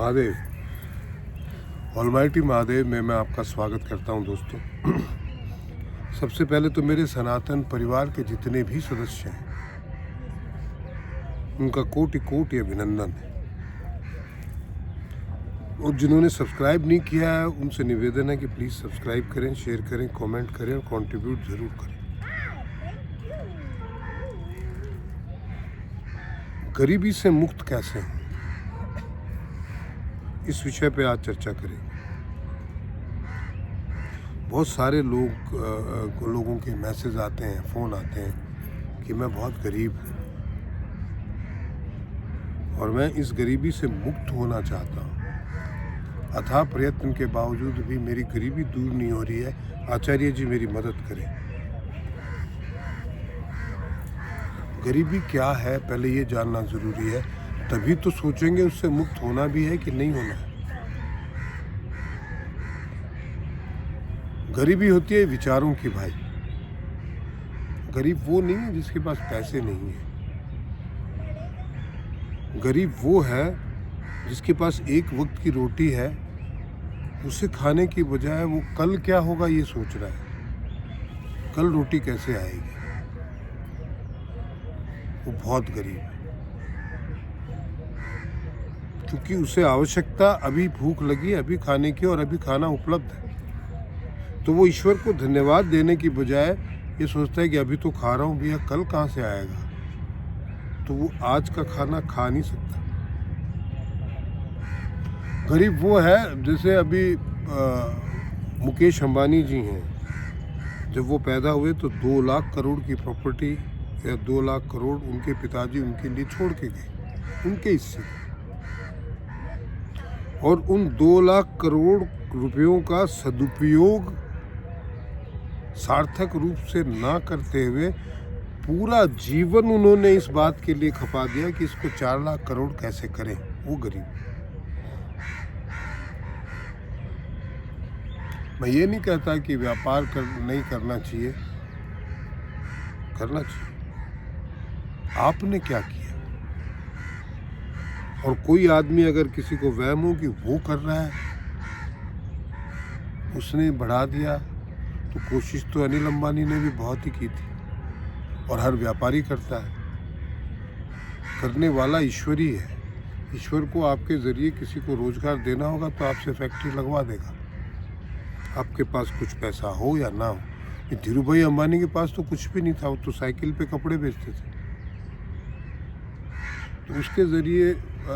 Mahadev, almighty Mahadev में मैं आपका स्वागत करता हूं दोस्तों। सबसे पहले तो मेरे सनातन परिवार के जितने भी सदस्य हैं उनका कोटि कोटि अभिनंदन है, और जिन्होंने सब्सक्राइब नहीं किया है उनसे निवेदन है कि प्लीज़ सब्सक्राइब करें, शेयर करें, कमेंट करें और कंट्रीब्यूट ज़रूर करें। गरीबी से मुक्त कैसे हैं, इस विषय पे आज चर्चा करेंगे। बहुत सारे लोगों के मैसेज आते हैं, फ़ोन आते हैं कि मैं बहुत गरीब हूँ और मैं इस गरीबी से मुक्त होना चाहता हूँ। अथाह प्रयत्न के बावजूद भी मेरी गरीबी दूर नहीं हो रही है, आचार्य जी मेरी मदद करें। गरीबी क्या है पहले ये जानना ज़रूरी है, तभी तो सोचेंगे उससे मुक्त होना भी है कि नहीं होना है। गरीबी होती है विचारों की भाई। गरीब वो नहीं है जिसके पास पैसे नहीं है, गरीब वो है जिसके पास एक वक्त की रोटी है, उसे खाने की बजाय वो कल क्या होगा ये सोच रहा है, कल रोटी कैसे आएगी। वो बहुत गरीब है, क्योंकि उसे आवश्यकता अभी भूख लगी, अभी खाने की और अभी खाना उपलब्ध है, तो वो ईश्वर को धन्यवाद देने की बजाय ये सोचता है कि अभी तो खा रहा हूँ भैया, कल कहाँ से आएगा, तो वो आज का खाना खा नहीं सकता। गरीब वो है जैसे अभी मुकेश अंबानी जी हैं, जब वो पैदा हुए तो 2 लाख करोड़ की प्रॉपर्टी या 2 लाख करोड़ उनके पिताजी उनके लिए छोड़ के गए, उनके हिस्से। और उन 2 लाख करोड़ रुपयों का सदुपयोग सार्थक रूप से ना करते हुए पूरा जीवन उन्होंने इस बात के लिए खपा दिया कि इसको 4 लाख करोड़ कैसे करें। वो गरीब। मैं ये नहीं कहता कि व्यापार नहीं करना चाहिए, करना चाहिए। आपने क्या किया? और कोई आदमी अगर किसी को वहम हो कि वो कर रहा है, उसने बढ़ा दिया, तो कोशिश तो अनिल अंबानी ने भी बहुत ही की थी, और हर व्यापारी करता है। करने वाला ईश्वर ही है। ईश्वर को आपके ज़रिए किसी को रोज़गार देना होगा तो आपसे फैक्ट्री लगवा देगा, आपके पास कुछ पैसा हो या ना हो। धीरूभाई अंबानी के पास तो कुछ भी नहीं था, वो तो साइकिल पे कपड़े बेचते थे, तो उसके ज़रिए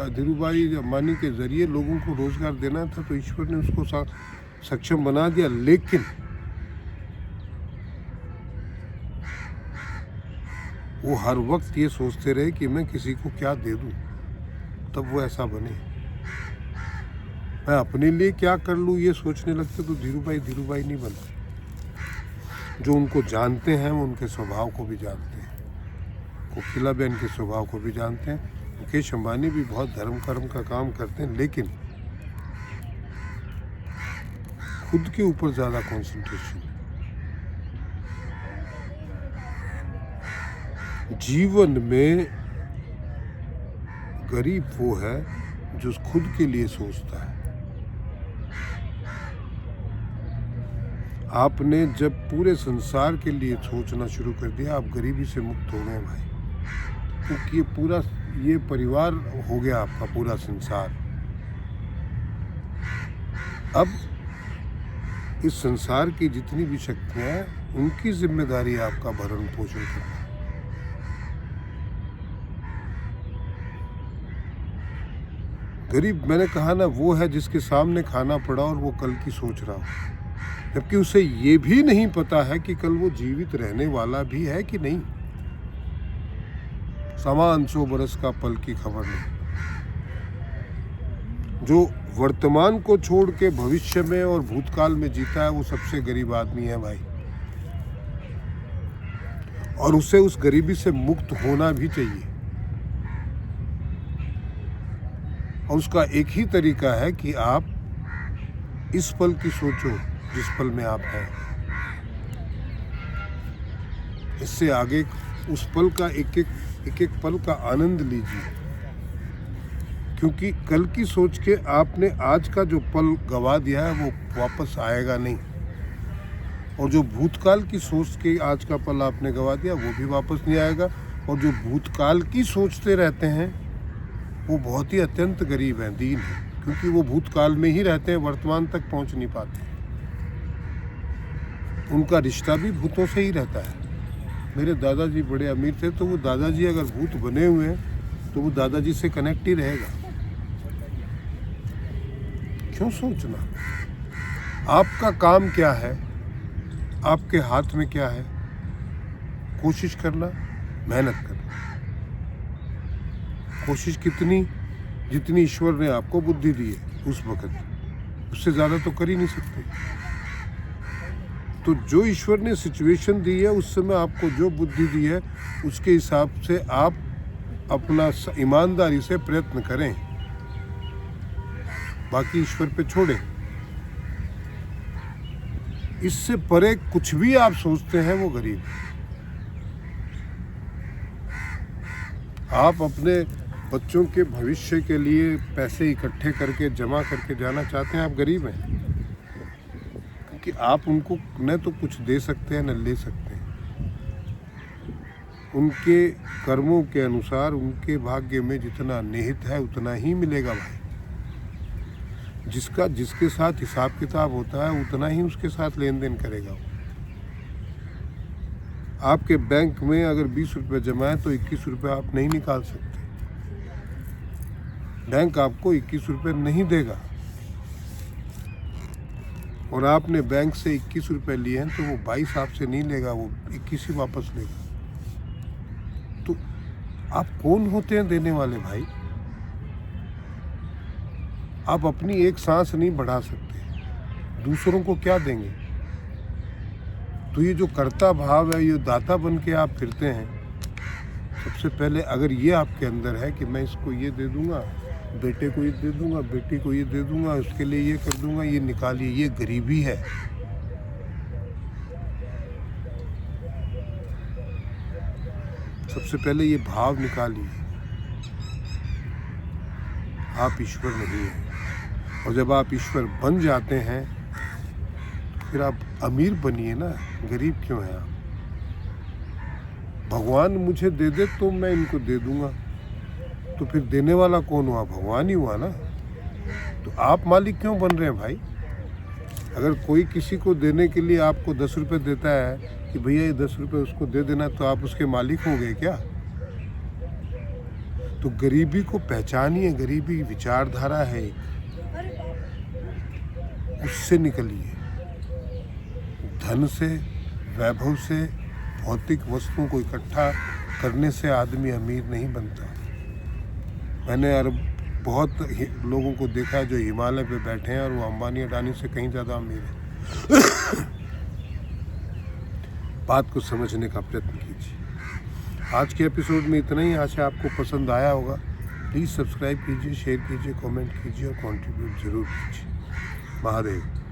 धीरूभाई अंबानी के ज़रिए लोगों को रोज़गार देना था, तो ईश्वर ने उसको सक्षम बना दिया। लेकिन वो हर वक्त ये सोचते रहे कि मैं किसी को क्या दे दूं, तब वो ऐसा बने। मैं अपने लिए क्या कर लूं ये सोचने लगते तो धीरूभाई नहीं बनते। जो उनको जानते हैं वो उनके स्वभाव को भी जानते हैं, कोकिलाबेन के स्वभाव को भी जानते हैं। मुकेश अंबानी भी बहुत धर्म कर्म का काम करते हैं, लेकिन खुद के ऊपर ज़्यादा कंसंट्रेशन है। जीवन में गरीब वो है जो खुद के लिए सोचता है। आपने जब पूरे संसार के लिए सोचना शुरू कर दिया, आप गरीबी से मुक्त हो गए भाई, क्योंकि ये परिवार हो गया आपका पूरा संसार। अब इस संसार की जितनी भी शक्तियां हैं उनकी जिम्मेदारी है आपका भरण पोषण करना। गरीब मैंने कहा ना, वो है जिसके सामने खाना पड़ा और वो कल की सोच रहा हो, जबकि उसे ये भी नहीं पता है कि कल वो जीवित रहने वाला भी है कि नहीं। समान 100 बरस का पल की खबर नहीं। जो वर्तमान को छोड़ के भविष्य में और भूतकाल में जीता है वो सबसे गरीब आदमी है भाई, और उसे उस गरीबी से मुक्त होना भी चाहिए। और उसका एक ही तरीका है कि आप इस पल की सोचो जिस पल में आप हैं, इससे आगे उस पल का एक एक पल का आनंद लीजिए, क्योंकि कल की सोच के आपने आज का जो पल गवा दिया है वो वापस आएगा नहीं, और जो भूतकाल की सोच के आज का पल आपने गवा दिया वो भी वापस नहीं आएगा। और जो भूतकाल की सोचते रहते हैं वो बहुत ही अत्यंत गरीब हैं, दीन हैं, क्योंकि वो भूतकाल में ही रहते हैं, वर्तमान तक पहुंच नहीं पाते। उनका रिश्ता भी भूतों से ही रहता है। मेरे दादाजी बड़े अमीर थे, तो वो दादाजी अगर भूत बने हुए हैं तो वो दादाजी से कनेक्ट ही रहेगा। क्यों सोचना? आपका काम क्या है, आपके हाथ में क्या है? कोशिश करना, मेहनत करना। कोशिश कितनी? जितनी ईश्वर ने आपको बुद्धि दी है उस वक्त, उससे ज़्यादा तो कर ही नहीं सकते। तो जो ईश्वर ने सिचुएशन दी है, उस समय आपको जो बुद्धि दी है, उसके हिसाब से आप अपना ईमानदारी से प्रयत्न करें, बाकी ईश्वर पे छोड़ें। इससे परे कुछ भी आप सोचते हैं वो गरीब है। आप अपने बच्चों के भविष्य के लिए पैसे इकट्ठे करके जमा करके जाना चाहते हैं, आप गरीब हैं, क्योंकि आप उनको न तो कुछ दे सकते हैं न ले सकते हैं। उनके कर्मों के अनुसार उनके भाग्य में जितना निहित है उतना ही मिलेगा भाई। जिसका जिसके साथ हिसाब किताब होता है उतना ही उसके साथ लेन देन करेगा वो। आपके बैंक में अगर 20 रुपये जमा है तो 21 रुपये आप नहीं निकाल सकते। बैंक आपको 21 रुपये नहीं देगा, और आपने बैंक से 21 रुपये लिए हैं तो वो 22 आपसे नहीं लेगा, वो 21 ही वापस लेगा। तो आप कौन होते हैं देने वाले भाई? आप अपनी एक सांस नहीं बढ़ा सकते, दूसरों को क्या देंगे? तो ये जो कर्ता भाव है, ये दाता बन के आप फिरते हैं। सबसे पहले अगर ये आपके अंदर है कि मैं इसको ये दे दूंगा, बेटे को ये दे दूंगा, बेटी को ये दे दूंगा, उसके लिए ये कर दूंगा, ये निकालिए, ये गरीबी है। सबसे पहले ये भाव निकालिए, आप ईश्वर नहीं हैं। और जब आप ईश्वर बन जाते हैं फिर आप अमीर बनिए ना, गरीब क्यों हैं आप? भगवान मुझे दे दे तो मैं इनको दे दूंगा, तो फिर देने वाला कौन हुआ? भगवान ही हुआ ना। तो आप मालिक क्यों बन रहे हैं भाई? अगर कोई किसी को देने के लिए आपको 10 रुपये देता है कि भैया ये 10 रुपये उसको दे देना, तो आप उसके मालिक हो गए क्या? तो गरीबी को पहचानिए, गरीबी विचारधारा है, उससे निकलिए। धन से, वैभव से, भौतिक वस्तुओं को इकट्ठा करने से आदमी अमीर नहीं बनता। मैंने बहुत लोगों को देखा है जो हिमालय पे बैठे हैं और वो अंबानी अडानी से कहीं ज़्यादा अमीर है। बात को समझने का प्रयत्न कीजिए। आज के एपिसोड में इतना ही। आशा आपको पसंद आया होगा। प्लीज़ सब्सक्राइब कीजिए, शेयर कीजिए, कमेंट कीजिए और कंट्रीब्यूट ज़रूर कीजिए। महादेव।